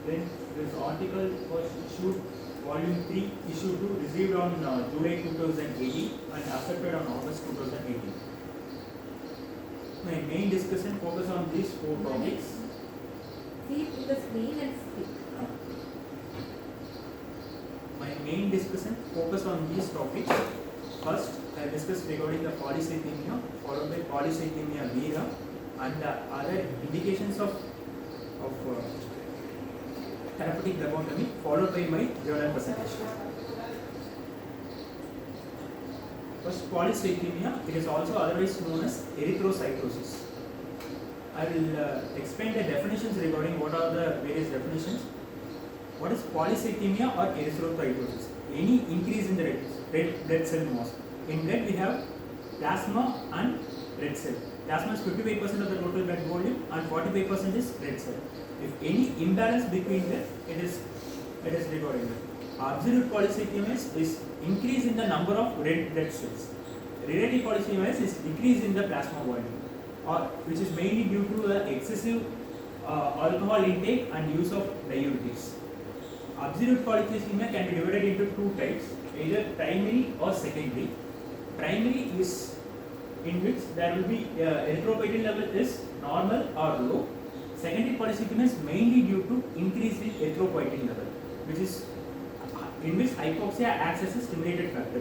Then this article was issued, volume 3, issue 2, received on July 2018 and accepted on August 2018. My main discussion focus on these 4 topics. See to the screen and speak. My main discussion focus on these topics. First, I discussed regarding the polycythemia, followed by polycythemia vera, and other indications of therapeutic phlebotomy, followed by my journal presentation. First, polycythemia, it is also otherwise known as erythrocytosis. I will explain the definitions regarding what are the various definitions. What is polycythemia or erythrocytosis? Any increase in the red blood cell mass. In blood we have plasma and red cell. Plasma is 55% of the total blood volume and 45% is red cell. If any imbalance between them, it is regarding that. Absolute polycythemia is increase in the number of red blood cells. Relative polycythemia is decrease in the plasma volume, or which is mainly due to the excessive alcohol intake and use of diuretics. Absolute polycythemia can be divided into 2 types, either primary or secondary. Primary is in which there will be erythropoietin level is normal or low. Secondary polycythemia is mainly due to increase in erythropoietin level, which is in which hypoxia acts as a stimulated factor.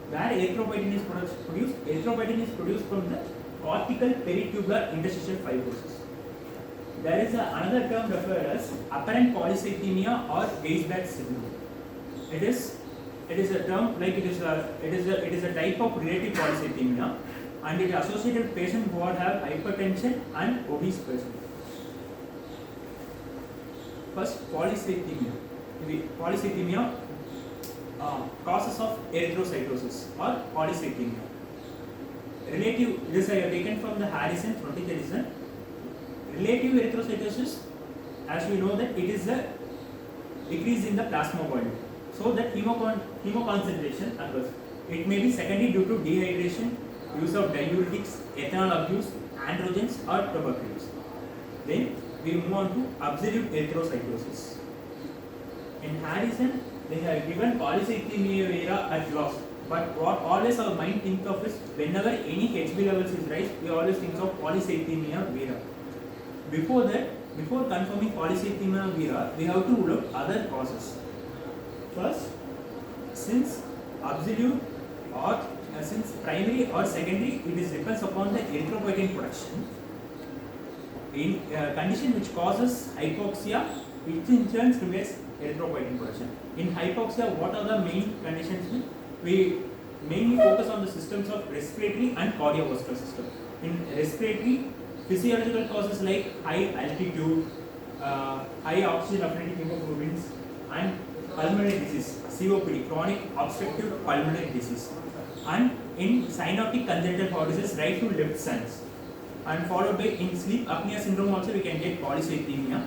Where erythropoietin is produced, erythropoietin is produced from the cortical peritubular interstitial fibrosis. There is another term referred as apparent polycythemia or Weisbach syndrome. It is a term like it is a type of relative polycythemia, and it is associated with patients who have hypertension and obese person. First, polycythemia. Polycythemia causes of erythrocytosis or polycythemia. Relative, this I have taken from the Harrison 20th edition. Relative erythrocytosis, as we know that it is a decrease in the plasma volume, so that hemoconcentration occurs. It may be secondary due to dehydration, use of diuretics, ethanol abuse, androgens or tobacco use. Then we move on to absolute erythrocytosis. In Harrison, they have given polycythemia vera at loss, but what always our mind thinks of is whenever any HB levels is raised, we always think of polycythemia vera. Before that, before confirming polycythemia vera, we have to look other causes. First, since absolute or since primary or secondary, it depends upon the erythropoietin production. In condition which causes hypoxia, which in turn stimulates erythropoietin production. In hypoxia, what are the main conditions? We mainly focus on the systems of respiratory and cardiovascular system. In respiratory, physiological causes like high altitude, high oxygen affinity hemoglobins, and pulmonary disease, COPD, chronic obstructive pulmonary disease. And in cyanotic congenital heart disease, right to left sides. And followed by in sleep apnea syndrome also we can get polycythemia.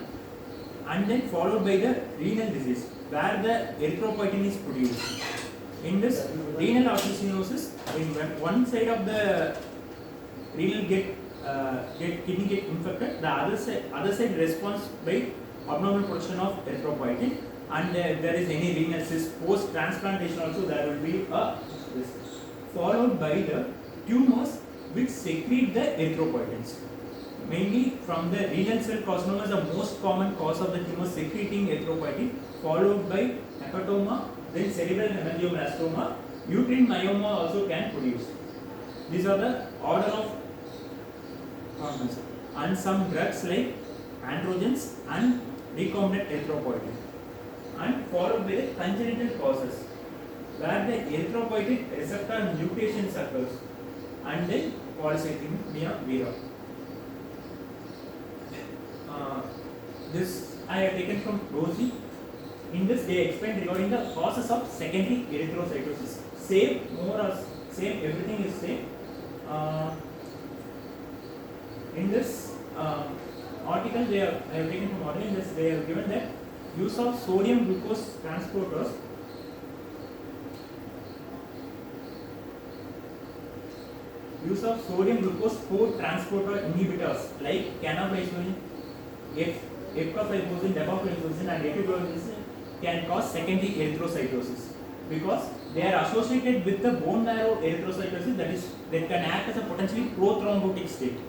And then followed by the renal disease, where the erythropoietin is produced. In this renal arteriostosis, in one side of the renal kidney get infected, the other side responds by abnormal production of erythropoietin, and if there is any renal cyst post transplantation also there will be a risk. Followed by the tumors which secrete the erythropoietins. Mainly from the renal cell carcinoma is the most common cause of the tumor secreting erythropoietin, followed by hepatoma, then cerebral hemangioblastoma, uterine myoma also can produce. These are the order of causes. And some drugs like androgens and recombinant erythropoietin. And followed by the congenital causes, where the erythropoietin receptor mutations occurs, and then polycythemia vera. This I have taken from Rosie. In this they explain regarding the causes of secondary erythrocytosis. Same, more or same, everything is same. In this article I have taken from article, in this they have given that use of sodium glucose transporters use of sodium glucose 4 transporter inhibitors like cannabinoid epcofibrosis, depofibrosis and epiglottis can cause secondary erythrocytosis because they are associated with the bone marrow erythrocytosis that can act as a potentially prothrombotic state.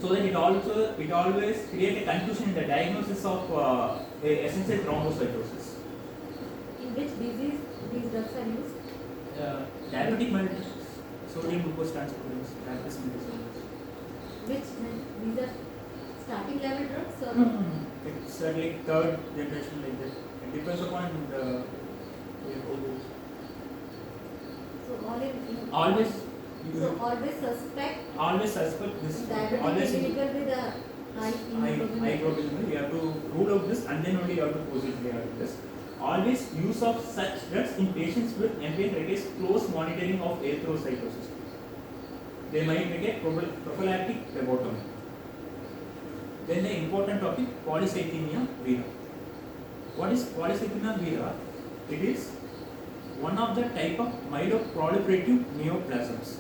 So that it always create a confusion in the diagnosis of essential thrombocytosis. In which disease these drugs are used? Diabetic mellitus, sodium glucose transporters, diabetes mellitus. Which these are starting level drugs or? It's like third generation like that. It depends upon the So all in always so always suspect this. diabetic Always individual with a high high hemoglobin. globin. You have to rule out this and then only you have to proceed regarding this. Always use of such drugs in patients with MPN requires close monitoring of erythrocytosis. They might require prophylactic phlebotomy. Then the important topic, polycythemia vera. What is polycythemia vera? It is one of the type of myeloproliferative neoplasms.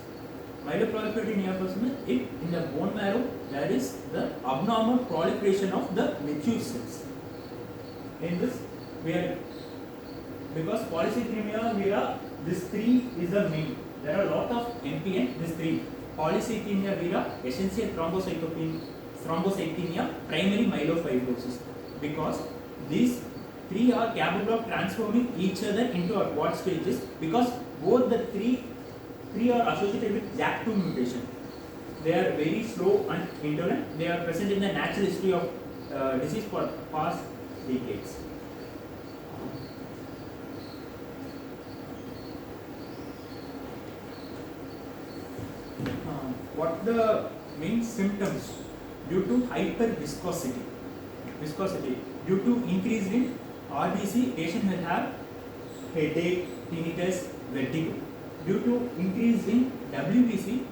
Myeloproliferative neoplasm is if in the bone marrow there is the abnormal proliferation of the mature cells. In this, we are because polycythemia vera, this three is the main. There are a lot of MPN. This three: polycythemia vera, essential thrombocythemia, primary myelofibrosis. Because these three are capable of transforming each other into acquired stages because both the three are associated with JAK2 mutation. They are very slow and indolent. They are present in the natural history of disease for past decades. What the main symptoms? Due to hyperviscosity. Due to increase in RBC, patient will have headache, tinnitus, vertigo. Due to increase in WBC,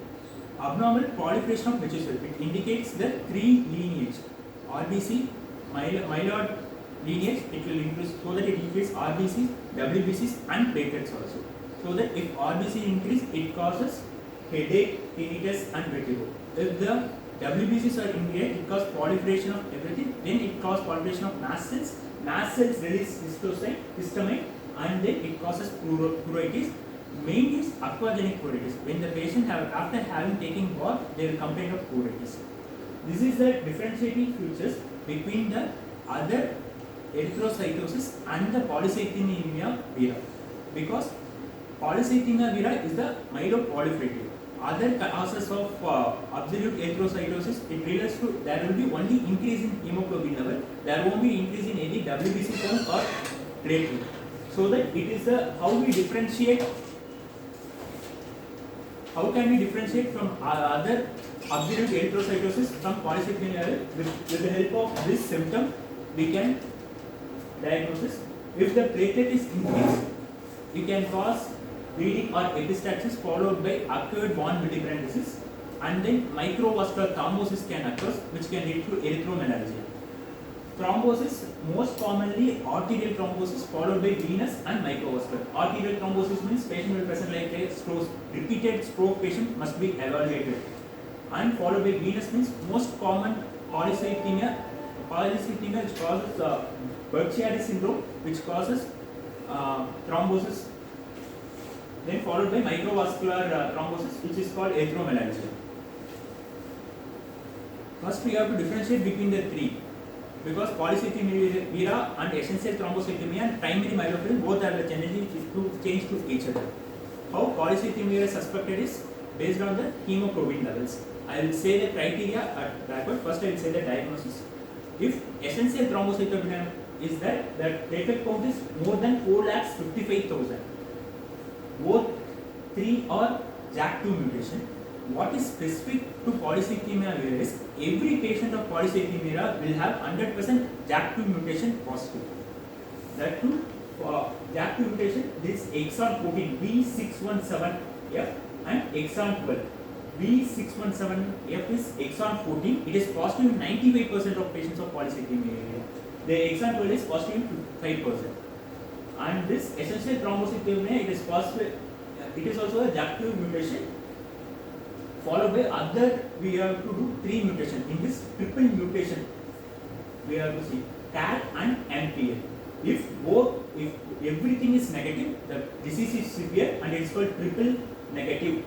abnormal proliferation of mature cells. It indicates the three lineage. RBC, myeloid lineage, it will increase so that it increases RBCs, WBCs and platelets also. So that if RBC increase, it causes headache, tinnitus and vertigo. If the WBCs are increased, it causes proliferation of everything. Then it causes proliferation of mast cells. Mast cells release histamine, and then it causes pruritus. Main is aquagenic pruritus. When the patient after having taken bath, they will complain of pruritus. This is the differentiating features between the other erythrocytosis and the polycythemia vera. Because polycythemia vera is the myeloproliferative. Other causes of absolute erythrocytosis, it relates to there will be only increase in hemoglobin level, there won't be increase in any WBC count or platelet. So that it is how we differentiate. How can we differentiate from other absolute erythrocytosis from polycythemia vera? With the help of this symptom, we can diagnose this. If the platelet is increased, it can cause bleeding or epistaxis followed by acquired von Willebrand disease, and then microvascular thrombosis can occur, which can lead to erythromelalgia. Thrombosis, most commonly arterial thrombosis followed by venous and microvascular. Arterial thrombosis means patient will present like a stroke, repeated stroke patient must be evaluated, and followed by venous means most common polycythemia which causes Burkitt syndrome, which causes thrombosis. Then followed by microvascular thrombosis, which is called erythromelalgia. First, we have to differentiate between the three, because polycythemia vera and essential thrombocythemia and primary myelofibrosis both have the tendency to change to each other. How polycythemia vera is suspected is based on the hemoglobin levels. I will say the criteria at backward. First, I will say the diagnosis. If essential thrombocythemia is that platelet count is more than 4,55,000. Both three are JAK2 mutation. What is specific to polycythemia vera is every patient of polycythemia vera will have 100% JAK2 mutation positive. That too, JAK2 mutation, this exon 14 B617F and exon 12. B617F is exon 14. It is positive in 95% of patients of polycythemia vera. The exon 12 is positive in 5%. And this essential thrombocythemia, it is also a JAK2 mutation followed by other, we have to do 3 mutation. In this triple mutation, we have to see CAL and MPL. If everything is negative, the disease is severe and it is called triple negative.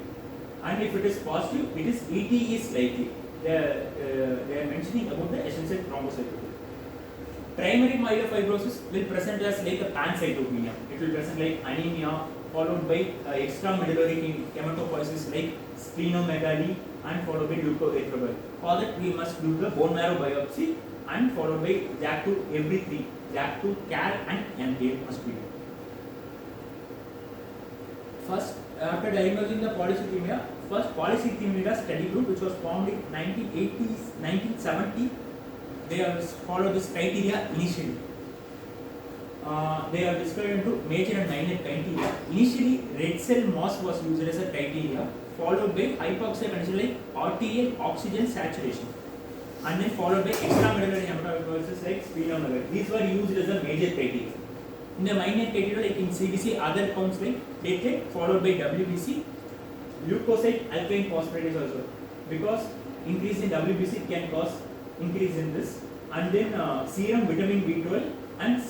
And if it is positive, it is ET is likely. They are mentioning about the essential thrombocytopenia. Primary myelofibrosis will present as like a pancytopenia. It will present like anemia, followed by extramedullary hematopoiesis like splenomegaly, and followed by leukoerythrocyte. For that, we must do the bone marrow biopsy, and followed by JAK2 every 3. JAK2, CAL and MPL must be done. First, after diagnosing the polycythemia, first polycythemia study group, which was formed in 1980s, 1970, they have followed this criteria initially. They are divided into major and minor criteria. Initially, red cell mass was used as a criteria, followed by hypoxia condition like arterial oxygen saturation, and then followed by extramedullary hematopoiesis like splenomegaly. These were used as a major criteria. In the minor criteria, like in CBC, other counts like platelet, followed by WBC, leukocyte alkaline phosphate is also, because increase in WBC can cause increase in this, and then serum vitamin B12. And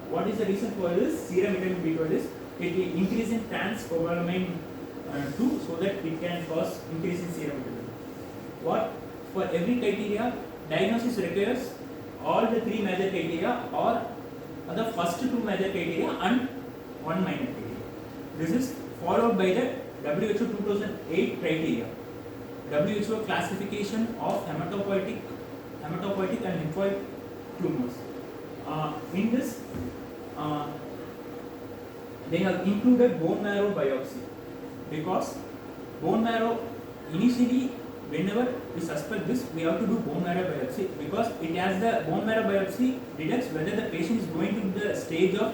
what is the reason for this? Serum vitamin B12 is it will increase in transcobalamin 2, so that it can cause increase in serum vitamin. What for every criteria, diagnosis requires all the 3 major criteria or the first 2 major criteria and 1 minor criteria. This is followed by the WHO 2008 criteria. WHO classification of hematopoietic and lymphoid tumors. In this, they have included bone marrow biopsy, because bone marrow initially, whenever we suspect this, we have to do bone marrow biopsy, because it has the bone marrow biopsy detects whether the patient is going to the stage of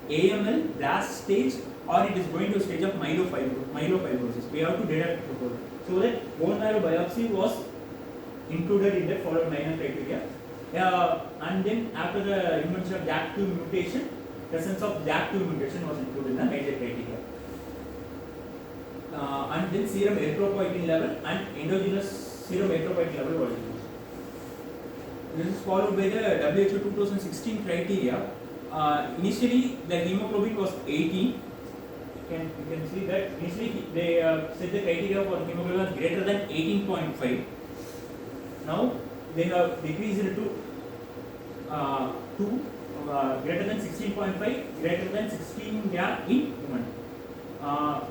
AML, blast stage, or it is going to stage of myelofibrosis. We have to detect before. So that bone marrow biopsy was included in the following minor criteria. And then after the invention of JAK2 mutation, presence of JAK2 mutation was included in the major criteria. And then serum erythropoietin level and endogenous serum erythropoietin level was used. This is followed by the WHO 2016 criteria. Initially, the hemoglobin was 18. You can see that initially they set the criteria for hemoglobin was greater than 18.5. Now they have decreased it to greater than 16.5, greater than 16 gram in women.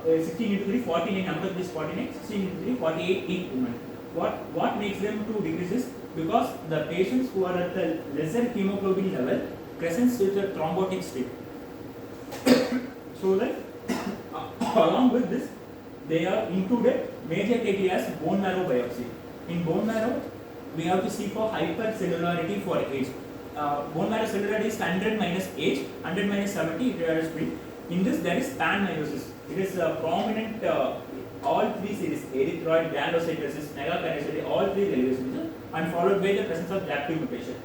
16 into 3, 49, number is 49, 16 into 3, 48 in women. What makes them to decrease this? Because the patients who are at the lesser hemoglobin level presents with a thrombotic state. So that along with this, they have included major criteria as bone marrow biopsy. In bone marrow, we have to see for hypercellularity for age. Bone marrow cellularity is 100 minus age, 100 minus 70, it is free. In this, there is panmyelosis. It is prominent, all 3 series, erythroid, granulocytosis, megakaryocyte, all 3 elevations, and followed by the presence of JAK2 mutation.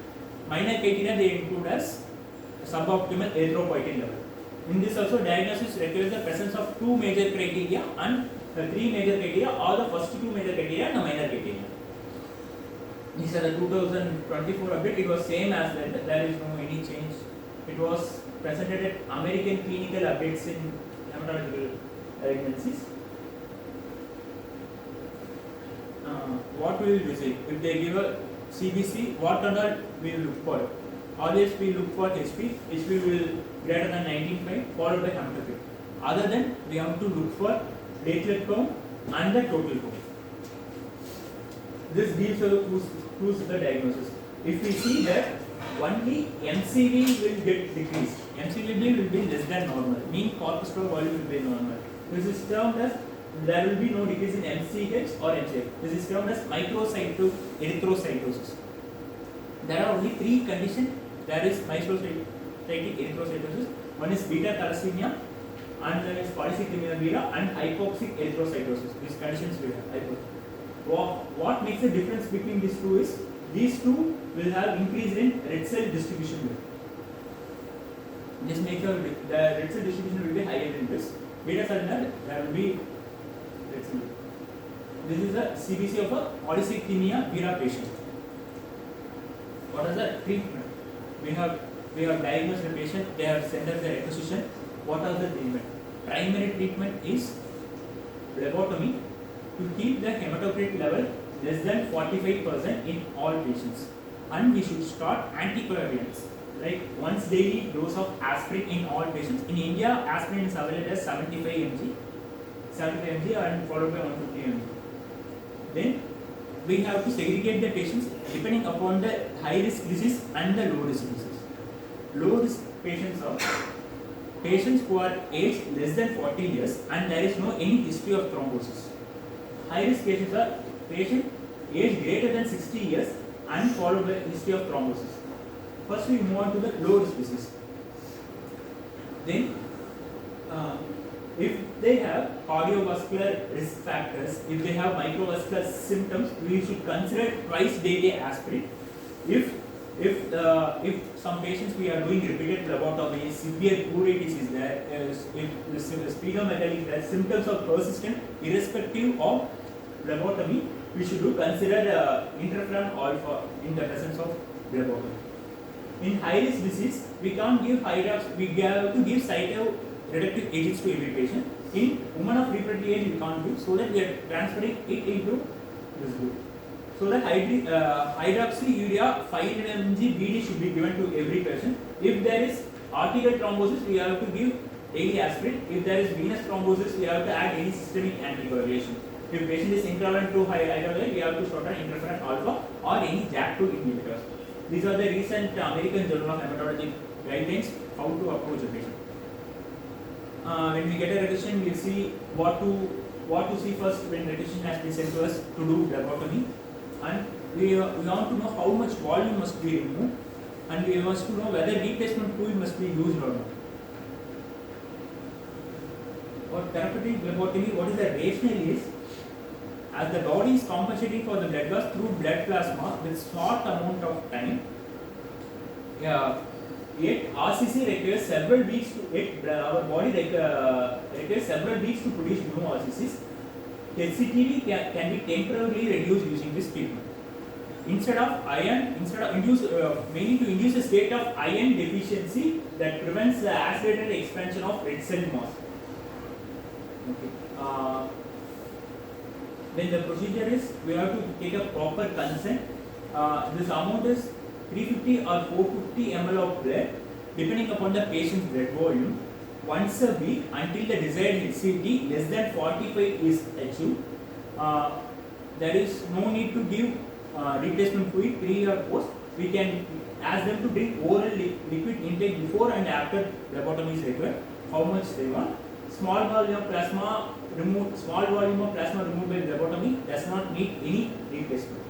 Minor criteria they include as suboptimal erythropoietin level. In this also, diagnosis requires the presence of 2 major criteria and 3 major criteria, or the first 2 major criteria and the minor criteria. These are the 2024 update. It was same as that. There is no any change. It was presented at American Clinical Updates in Hematological Malignancies. What we will do say, if they give a CBC, what and all we will look for? Always we look for HP. HP will greater than 19.5, followed by hematocrit. Other than, we have to look for platelet count and the total count. This gives a clues the diagnosis. If we see that only MCV will get decreased, MCV will be less than normal, mean corpuscular volume will be normal. This is termed as, there will be no decrease in MCH or MCF. This is termed as microcytic erythrocytosis. There are only 3 conditions. There is microcytic erythrocytosis. One is beta thalassemia, and then is polycythemia vera and hypoxic erythrocytosis. These conditions we have. What makes the difference between these 2 is, these 2 will have increase in red cell distribution rate. This makes the red cell distribution will be higher in this. Beta cell, there will be red cell. this is a CBC of a polycythemia vera patient. What is the treatment? We have diagnosed the patient. They have sent us the requisition. What are the treatment? Primary treatment is phlebotomy to keep the hematocrit level less than 45% in all patients, and we should start anticoagulants like once daily dose of aspirin in all patients. In India, aspirin is available as 75 mg and followed by 150 mg. Then we have to segregate the patients depending upon the high risk disease and the low risk disease. Low risk patients are patients who are aged less than 40 years and there is no any history of thrombosis. High risk patients are patient aged greater than 60 years and followed by history of thrombosis. First we move on to the low risk disease. Then if they have cardiovascular risk factors, if they have microvascular symptoms, we should consider twice daily aspirin. If some patients we are doing repeated phlebotomy, severe pruritus is there, if the splenomegaly is there, symptoms are persistent irrespective of phlebotomy, we should consider interferon alpha in the presence of phlebotomy. In high risk disease, we can't give high drops, we have to give cytoreductive agents to every patient. In women of reproductive age, we can't give, so that we are transferring it into this group. So that hydroxyurea 500 mg BD should be given to every patient. If there is arterial thrombosis, we have to give daily aspirin. If there is venous thrombosis, we have to add any systemic anticoagulation. If patient is intolerant to hydroxyurea, we have to start an interferon alpha or any JAK2 inhibitors. These are the recent American Journal of Hematology guidelines how to approach a patient. When we get a requisition, we'll see what to see first when requisition has been sent to us to do phlebotomy, and we want to know how much volume must be removed, and we must to know whether replacement fluid must be used or not. For therapeutic phlebotomy, what is the rationale is, as the body is compensating for the blood loss through blood plasma with short amount of time, yet RCC requires several weeks to our body requires several weeks to produce new RCCs. HCTV can be temporarily reduced using this treatment. Instead of mainly to induce a state of iron deficiency that prevents the accelerated expansion of red cell mass. Okay. Then the procedure is, we have to take a proper consent. This amount is 350 or 450 ml of blood depending upon the patient's blood volume once a week until the desired HCT less than 45 is achieved. There is no need to give replacement fluid pre or post. We can ask them to drink oral liquid intake before and after phlebotomy is required, how much they want. Small volume of plasma removed by phlebotomy does not need any replacement.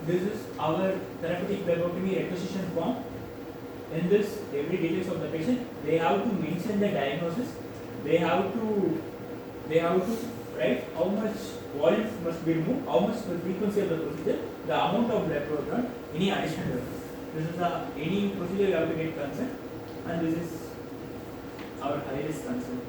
This is our therapeutic phlebotomy requisition form. In this, every details of the patient, they have to mention the diagnosis. They have to write how much volume must be removed, how much the frequency of the procedure, the amount of blood proton, any additional. This is any procedure you have to get consent, and this is our high risk consent.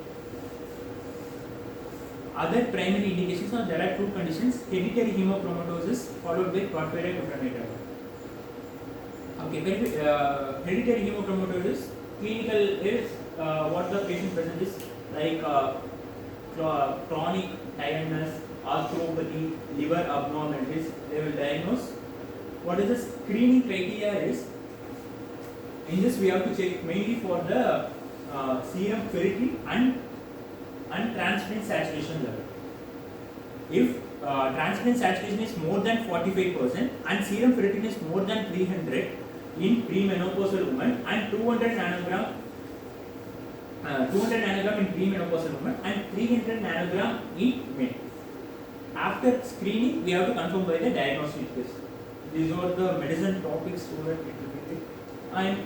Other primary indications are, there are two conditions: hereditary hemochromatosis followed by porphyria cutanea. Okay, hereditary hemochromatosis, clinical is what the patient presents is like chronic tiredness, arthropathy, liver abnormalities. They will diagnose. What is the screening criteria is, in this we have to check mainly for the serum ferritin and transferrin saturation level. If transferrin saturation is more than 45% and serum ferritin is more than 300 in premenopausal woman and 200 nanogram in premenopausal woman and 300 nanogram in men. After screening, we have to confirm by the diagnostic test. These are the medicine topics so that it will be. I'm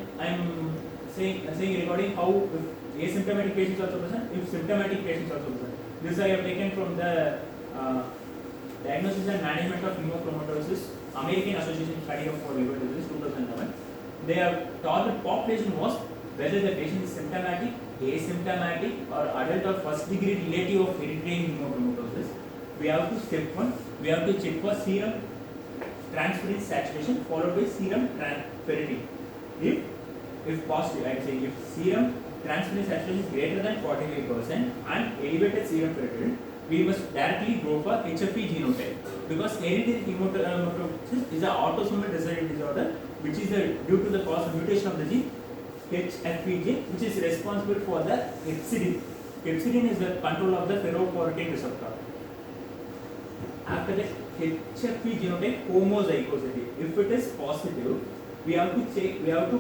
saying regarding how if asymptomatic patients also present, if symptomatic patients also present. This I have taken from the Diagnosis and Management of Hemochromatosis, American Association Study of for Liver Disease 2011. Their target population was whether the patient is symptomatic, asymptomatic, or adult or first degree relative of hereditary hemochromatosis. We have to step one, we have to check for serum transferrin saturation followed by serum ferritin. If positive, I am saying if serum transferrin saturation is greater than 45% and elevated serum ferritin, we must directly go for HFE genotype, because hereditary hemochromatosis is an autosomal recessive disorder which is due to the cause of mutation of the gene HFE gene, which is responsible for the hepcidin. Hepcidin is the control of the ferroportin receptor. After that, HFE genotype homozygosity. If it is positive, we have to check. We have to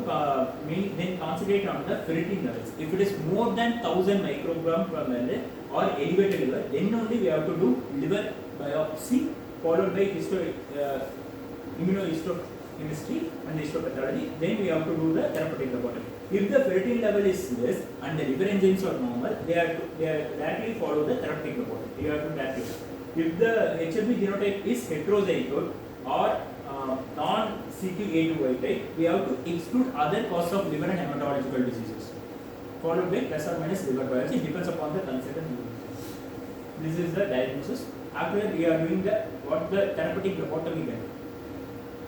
then concentrate on the ferritin levels. If it is more than 1000 microgram per ml or elevated level, then only we have to do liver biopsy followed by immunohistochemistry and histopathology. Then we have to do the therapeutic laboratory. If the ferritin level is less and the liver enzymes are normal, they are directly follow the therapeutic laboratory. You have to directly. If the HFE genotype is heterozygote or non-CQ82Y type, we have to exclude other causes of liver and hematological diseases, followed by plus or minus liver biopsy. It depends upon the consultant. This is the diagnosis. After we are doing the therapeutic lobotomy then.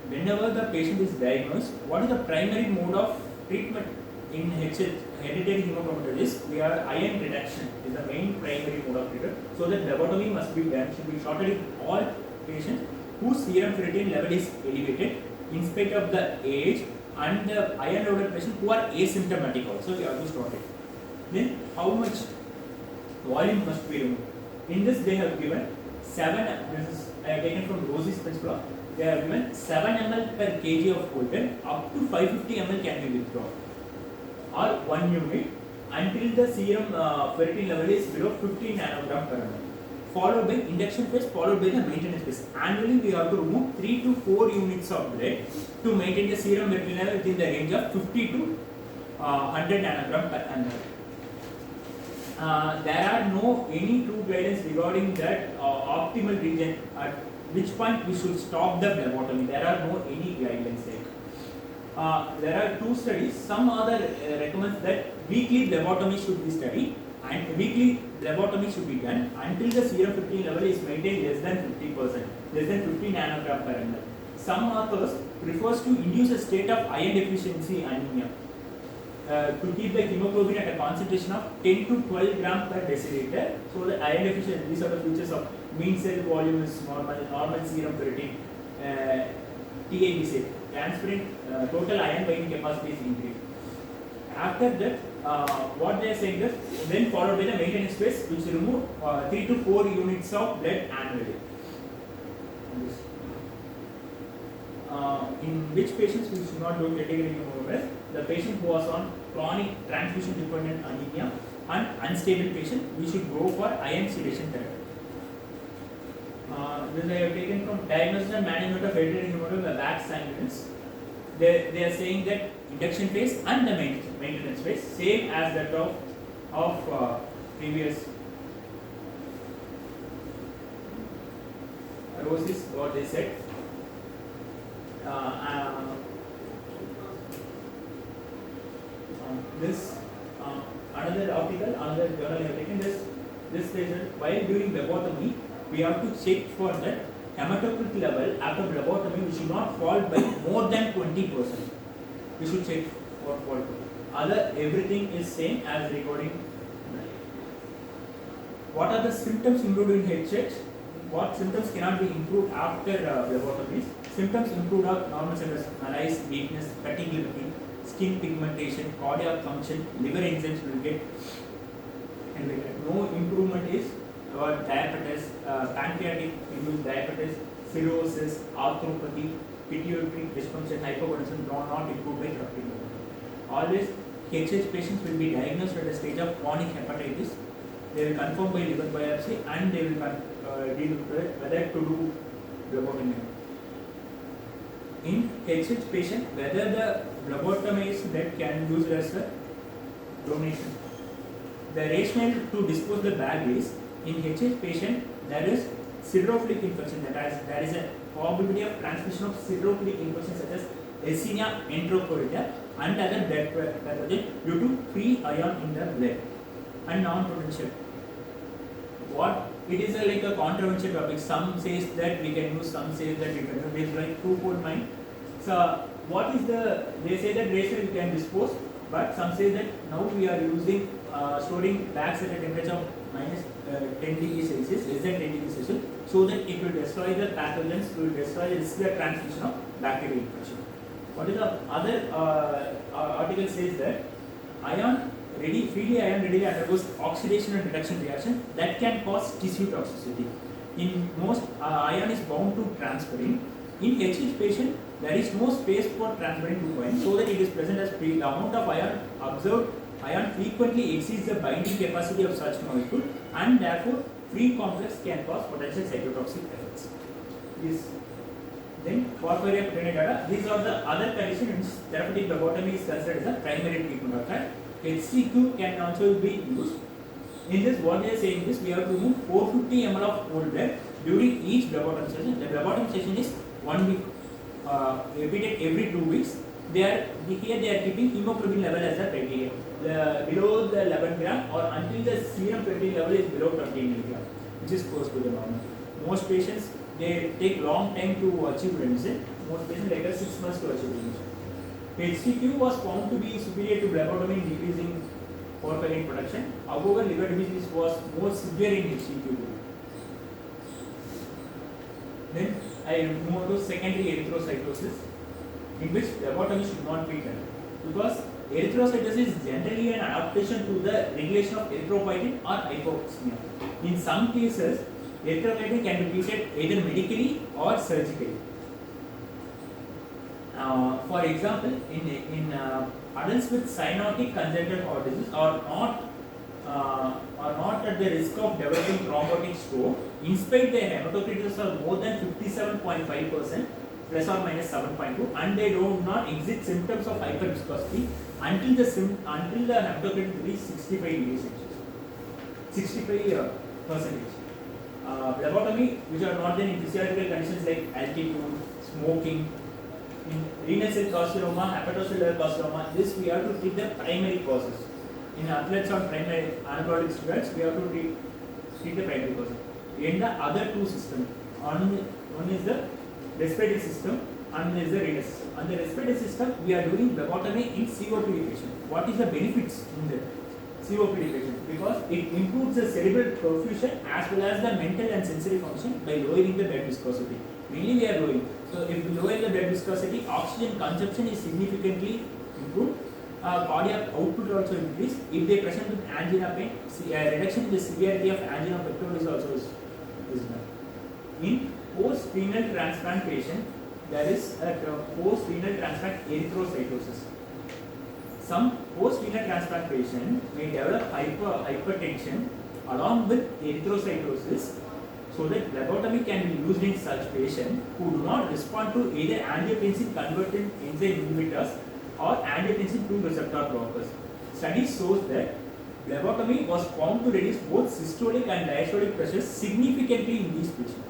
Whenever the patient is diagnosed, what is the primary mode of treatment in hereditary hemochromatosis? We are iron reduction is the main primary mode of treatment. So that lobotomy must be done, should be shorted in all patients whose serum ferritin level is elevated in spite of the age, and the iron loaded patients who are asymptomatic also we have to stop it. Then how much volume must be removed? In this they have given 7, this is I have taken from Rosie's principle. They have given 7 ml per kg of coltan, up to 550 ml can be withdrawn, or 1 unit until the serum ferritin level is below 15 nanogram per ml. Followed by induction phase, followed by the maintenance phase. Annually we have to remove 3 to 4 units of blood to maintain the serum ferritin level within the range of 50 to 100 nanogram per ml. There are no any true guidance regarding that optimal region at which point we should stop the phlebotomy. There are no any guidelines there. There are 2 studies. Some other recommends that weekly phlebotomy should be studied, and weekly phlebotomy should be done until the serum ferritin level is maintained less than 50%, less than 50 nanogram per ml. Some authors prefers to induce a state of iron deficiency anemia to keep the hemoglobin at a concentration of 10 to 12 gram per deciliter. So the iron deficiency, these are the features of mean cell volume is normal serum ferritin, TABC, transparent total iron binding capacity is increased. After that, what they are saying is then followed by the maintenance phase, which remove 3 to 4 units of blood annually. In which patients we should not do category hemoglobin? The patient who was on chronic transfusion dependent anemia and unstable patient, we should go for iron sedation therapy. This I have taken from Diagnosis and Management of Hereditary Hemophilia by Wax Science. They are saying that induction phase and the maintenance phase same as that of previous Roses, what they said. This another article, another journal I have taken this says while doing phlebotomy, we have to check for that hematocrit level after phlebotomy, we should not fall by more than 20%. We should check for fall. Other everything is same as recording. What are the symptoms included in HH? What symptoms cannot be improved after phlebotomies? Symptoms improved are normal symptoms: malaise, weakness, fatigue, skin pigmentation, cardiac function, liver enzymes will get elevated. No improvement is diabetes, pancreatic induced diabetes, cirrhosis, arthropathy, pituitary dysfunction, hypotension, not improved by therapy. Always HH patients will be diagnosed at the stage of chronic hepatitis. They will confirm by liver biopsy and they will deal with whether to do phlebotomy. In HH patient, whether the phlebotomized blood can be used as a donation. The rationale to dispose the bag is in HH patient there is siderophilic infection, there is a probability of transmission of siderophilic infection such as Yersinia enterocordia and other blood pathogen due to free ion in the blood and non-potential. What it is like a controversial topic. Some says that we can use, some says that we can use. It's like two-fold mind. So what is the? They say that ratio you can dispose, but some say that now we are using storing bags at a temperature of minus 10 degrees Celsius, less than 10 degrees Celsius, so that it will destroy the pathogens, will destroy the transmission of bacterial infection. What is the other article says that freely ion readily undergoes oxidation and reduction reaction that can cause tissue toxicity. In most, ion is bound to transferrin. In HH patient, there is no space for transferrin to bind, so that it is present as free. The amount of observed ion frequently exceeds the binding capacity of such molecule, and therefore free complex can cause potential cytotoxic effects. Then porphyria pteridata. These are the other conditions in which therapeutic phlebotomy is considered as a primary treatment of that. HCQ can also be used. In this, what they are saying is we have to remove 450 ml of whole blood during each phlebotomy session. The phlebotomy session is 1 week, repeated every 2 weeks. Here they are keeping hemoglobin level as a criteria. Below the 11 gram or until the serum protein level is below 20 milligram, which is close to the normal. Most patients, they take long time to achieve remission. Most patients take 6 months to achieve remission. HCQ was found to be superior to phlebotomy in decreasing porphyrin production. However, liver disease was more severe in HCQ. Then I move to secondary erythrocytosis, in which phlebotomy should not be done, because erythrocytosis is generally an adaptation to the regulation of erythropoietin or hypoxemia. In some cases, erythropoietin can be treated either medically or surgically. For example, in adults with cyanotic congenital heart disease are not at the risk of developing thrombotic stroke, in spite their hematocritus are more than 57.5%, plus or minus 7.2, and they do not exhibit symptoms of hyperviscosity until the hematocritus reaches 65 degrees Celsius, 65%. Phlebotomy, which are not then in physiological conditions like altitude, smoking, in renal cell carcinoma, hepatocellular carcinoma, this we have to treat the primary causes. In athletes on primary anabolic steroids, we have to treat the primary causes. In the other two systems, one is the respiratory system and one is the renal system. On the respiratory system, we are doing phlebotomy in COPD patients. What is the benefits in the COPD patients? Because it improves the cerebral perfusion as well as the mental and sensory function by lowering the blood viscosity. Mainly we are lowering. So if we lower the blood viscosity, oxygen consumption is significantly improved. Cardiac output also increase. If they present with angina pain, reduction in the severity of angina pectoris also is done. In post-renal transplant patient, there is a post-renal transplant erythrocytosis. Some post-renal transplant patient may develop hypertension along with erythrocytosis, so that phlebotomy can be used in such patients who do not respond to either angiotensin converting enzyme inhibitors or angiotensin 2 receptor blockers. Studies shows that phlebotomy was found to reduce both systolic and diastolic pressures significantly in these patients.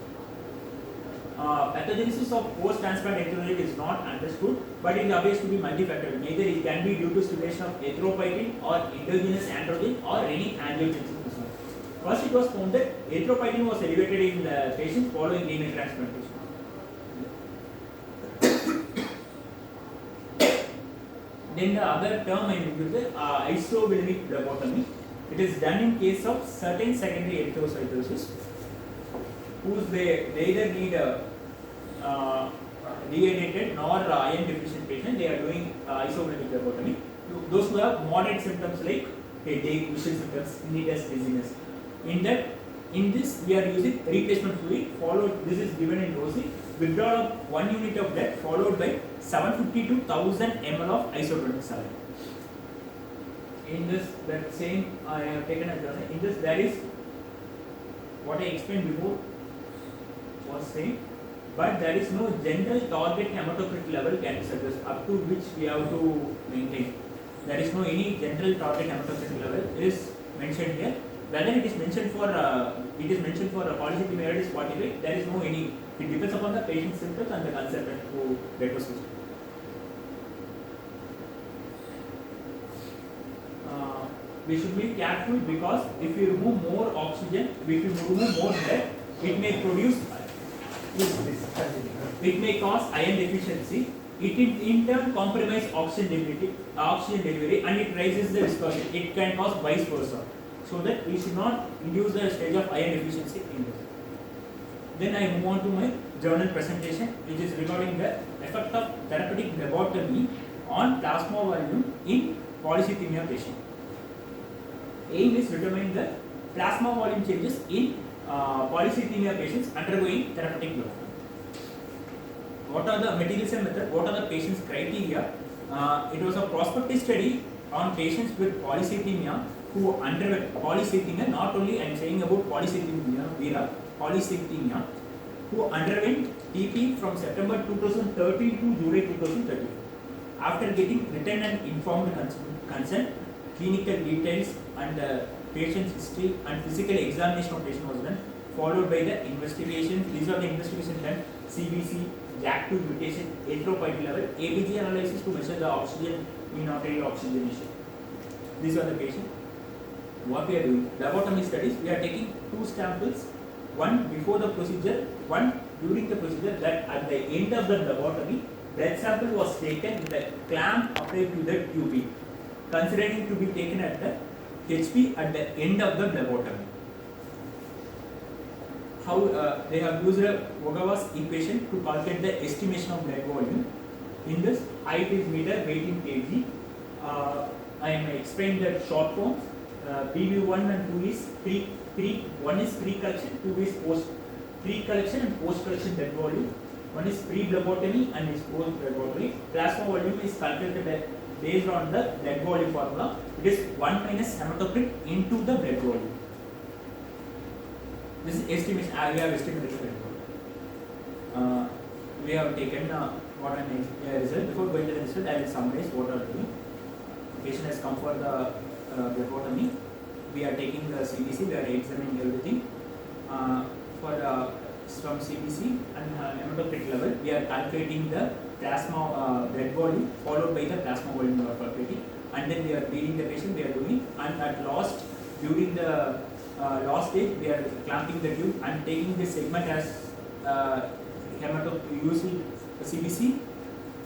Pathogenesis of post-transplant erythrocytosis is not understood, but it appears to be multifactorial. Either it can be due to stimulation of erythropoietin or endogenous androgen or any angiotensin. First, it was found that erythropoietin was elevated in the patients following renal transplantation. Then the other term I will use is isovolemic phlebotomy. It is done in case of certain secondary erythrocytosis, whose they either need dehydrated nor iron deficient patient. They are doing isovolemic phlebotomy. Those who have moderate symptoms like headache, visual symptoms, tinnitus, dizziness. In this we are using replacement fluid. Followed, this is given in dosing. Withdrawal of 1 unit of blood followed by 750 to 1000 ml of isotonic saline. In this, that same I have taken a journal. In this, there is what I explained before was same, but there is no general target hematocrit level can be suggested up to which we have to maintain. There is no any general target hematocrit level is mentioned here. Whether it is mentioned for polycythemia is 45, there is no any. It depends upon the patient's symptoms and the consultant who get was. we should be careful because if we remove more oxygen, if we remove more blood, it may produce, it may cause iron deficiency. It in turn compromise oxygen delivery, and it raises the viscosity. It can cause vice versa. So that we should not induce the stage of iron deficiency in this. Then I move on to my journal presentation, which is regarding the effect of therapeutic phlebotomy on plasma volume in polycythemia patient. Aim is determining the plasma volume changes in polycythemia patients undergoing therapeutic phlebotomy. What are the materials and method? What are the patient's criteria? It was a prospective study on patients with polycythemia who underwent polycythemia. Not only I am saying about polycythemia vera, polycythemia, who underwent TP from September 2013 to July 2013. After getting written and informed consent, clinical details and patient's history and physical examination of patient was done, followed by the investigation. These are the investigations done: CBC, JAK2 mutation, erythropoietin level, ABG analysis to measure the oxygen, mean arterial oxygenation. These are the patients. What we are doing? Phlebotomy studies. We are taking 2 samples, one before the procedure, one during the procedure. That at the end of the phlebotomy, blood sample was taken with a clamp applied to the tube, considering to be taken at the HP at the end of the phlebotomy. How they have used a Ogawa's equation to calculate the estimation of blood volume. In this, height is meter, weight in kg. I am explaining the short form. PV1 and 2 is one is pre-collection, 2 is pre-collection and post-collection blood volume. One is pre-phlebotomy and is post-phlebotomy. Plasma volume is calculated based on the blood volume formula. It is 1 minus hematocrit into the blood volume. This is estimation. We have estimated the blood volume. We have taken what an result. Before going to the result, I will summarize what are doing. The patient has come for the phlebotomy. We are taking the CBC. We are examining everything. From CBC and hematocrit level, we are calculating the plasma blood volume, followed by the plasma volume we are calculating, and then we are reading the patient. We are doing, and at last, during the last stage, we are clamping the tube and taking this segment as using CBC.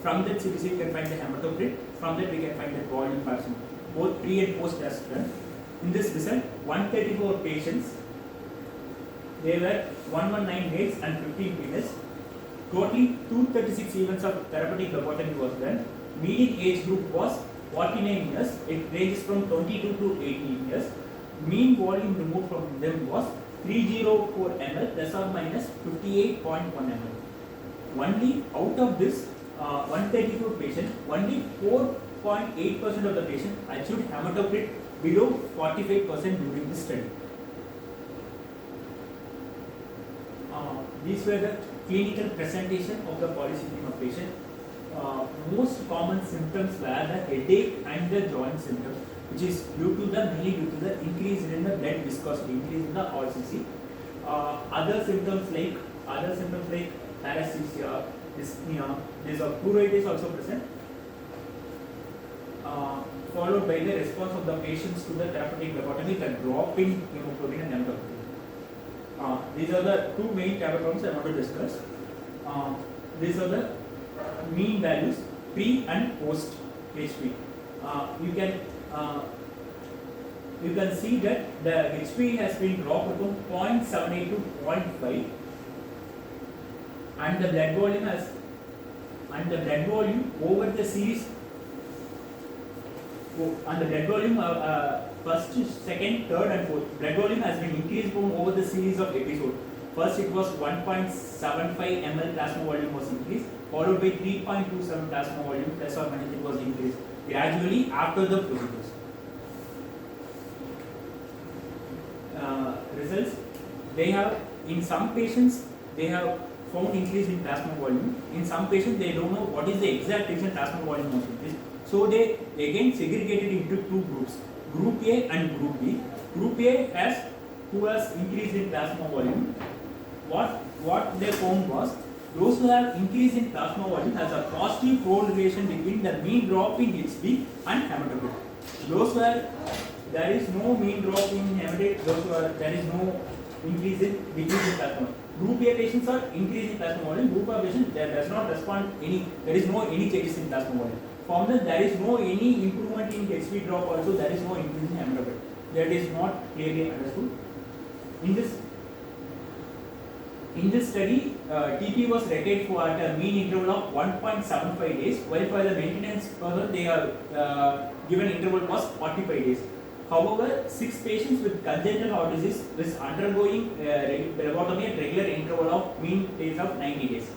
From that CBC, we can find the hematocrit. From that, we can find the volume fraction. Both pre and post as done. In this result, 134 patients. They were 119 males and 15 females. Totally 236 events of therapeutic phlebotomy was done. Median age group was 49 years. It ranges from 22 to 18 years. Mean volume removed from them was 304 ml plus or minus 58.1 ml. Only out of this 134 patients, only 4.8% of the patients achieved hematocrit below 45% during this study. These were the clinical presentation of the polycythemia patient. Most common symptoms were the headache and the joint symptoms, which is mainly due to the increase in the blood viscosity, increase in the RCC. Other symptoms like paresthesia, dyspnea, there are pruritus also present. Followed by the response of the patients to the therapeutic phlebotomy, the drop in hemoglobin and hematocrit. These are the 2 main tablet I want to discuss. These are the mean values pre and post HP. You can see that the HP has been dropped from 0.78 to 0.5, and the blood volume over the series. And the blood volume first, second, third and fourth, blood volume has been increased from over the series of episodes. First it was 1.75 ml plasma volume was increased, followed by 3.27 plasma volume plus or minus it was increased gradually after the procedures. Results, they have, in some patients they have found increase in plasma volume. In some patients they don't know what is the exact reason plasma volume was increased. So they again segregated into 2 groups, Group A and Group B. Group A who has increase in plasma volume. What they found was those who have increase in plasma volume has a positive correlation between the mean drop in HB and hematocrit. Those who have there is no mean drop in hematite. There is no increase in decrease in plasma. Group A patients are increase in plasma volume. Group A patient that does not respond any. There is no any changes in plasma volume. From that, there is no any improvement in HB drop. Also, there is no increase in hematocrit. That is not clearly understood. In this study, TP was rated for at a mean interval of 1.75 days, while for the maintenance person they are given interval was 45 days. However, 6 patients with congenital heart disease was undergoing phlebotomy at regular interval of mean days of 90 days.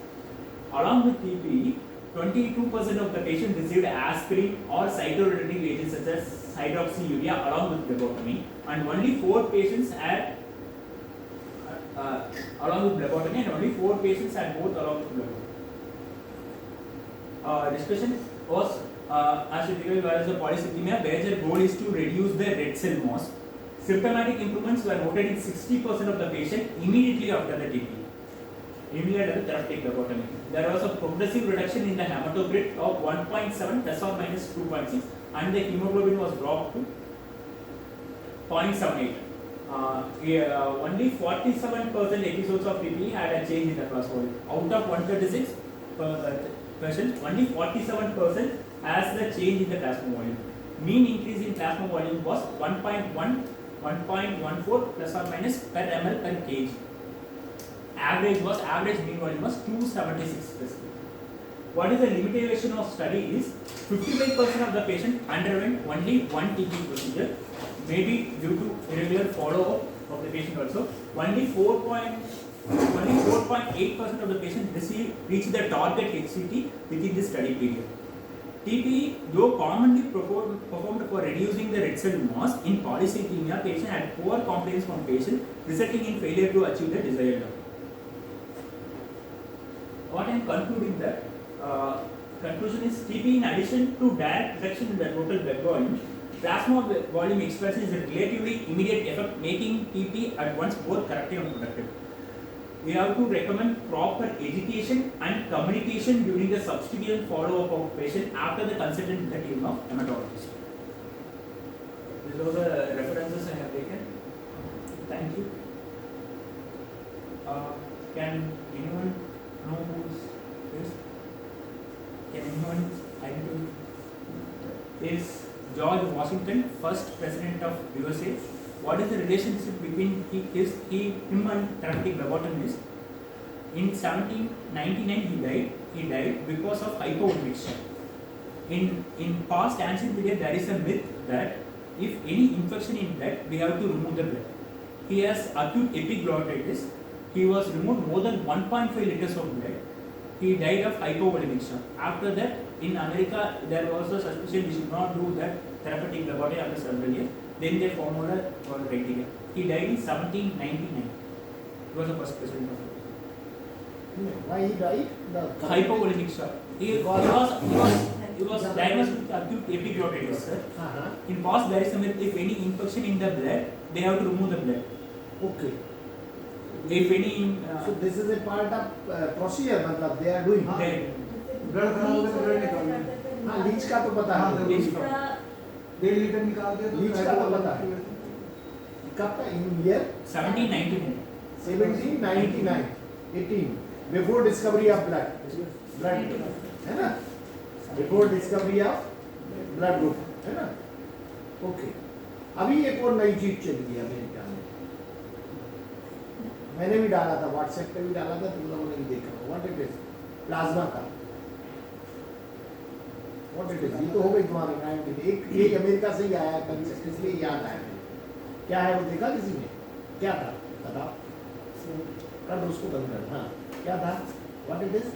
Along with TP, 22% of the patients received aspirin or cytoreductive agents such as hydroxyurea along with phlebotomy, and only 4 patients had along with phlebotomy, and only 4 patients had both along with phlebotomy. Discussion was as typical whereas the polycythemia, where their goal is to reduce the red cell mass. Symptomatic improvements were noted in 60% of the patient immediately after the TP. Immediate after therapeutic phlebotomy. There was a progressive reduction in the hematocrit of 1.7 plus or minus 2.6, and the hemoglobin was dropped to 0.78. Only 47% episodes of TP had a change in the plasma volume. Out of 136 patients, only 47% has the change in the plasma volume. Mean increase in plasma volume was 1.1, 1.14 plus or minus per ml per kg. Average mean volume was 276. What is the limitation of study is 55% of the patient underwent only one TP procedure, maybe due to irregular follow-up of the patient also. Only 4.8% of the patient reached the target HCT within the study period. TP, though commonly performed for reducing the red cell mass in polycythemia, patient had poor compliance from patient, resulting in failure to achieve the desired level. What I am concluding that conclusion is TP, in addition to direct reduction in the total blood volume, plasma volume expansion is a relatively immediate effect, making TP at once both corrective and productive. We have to recommend proper education and communication during the subsequent follow-up of patient after the consultation with the team of hematologists. These are the references I have taken. Thank you. Can anyone know who is this? Can anyone identify? Is George Washington, first president of USA? What is the relationship between him and therapeutic phlebotomist? In 1799 he died because of hypovolemia. In past ancient period there is a myth that if any infection in blood, we have to remove the blood. He has acute epiglottitis. He was removed more than 1.5 liters of blood. He died of hypovolemia. After that, in America, there was a suspicion we should not do that therapeutic phlebotomy after several years. Then they formed a criteria. He died in 1799. He was the first president of it. Why he died? Hypovolemia. He was diagnosed with acute epiglottitis, sir. In past, there is a myth, if any infection in the blood, they have to remove the blood. Okay. If any. So this is a part of procedure, मतलब they are doing. Blood खराब हो गया तो blood निकालना है। हाँ Leach का तो पता है। 1.5 लीटर निकाल दिया तो लीच का तो पता है। कब का in year 1799. 1799, 18 before discovery of blood है ना? Before discovery of blood group है ना? Okay. अभी एक और नई चीज चली है अमेरिका में। मैंने भी डाला था, व्हाट्सएप पे भी डाला था, तुम लोगों ने भी देखा। What it is? प्लाज्मा का। What it is? ये तो हो गई तुम्हारे 19। एक अमेरिका से ही आया कंसेप्ट, इसलिए याद आया। क्या है वो देखा किसी ने? क्या था? बताओ। कर दो उसको बंद कर। हाँ क्या था? What it is?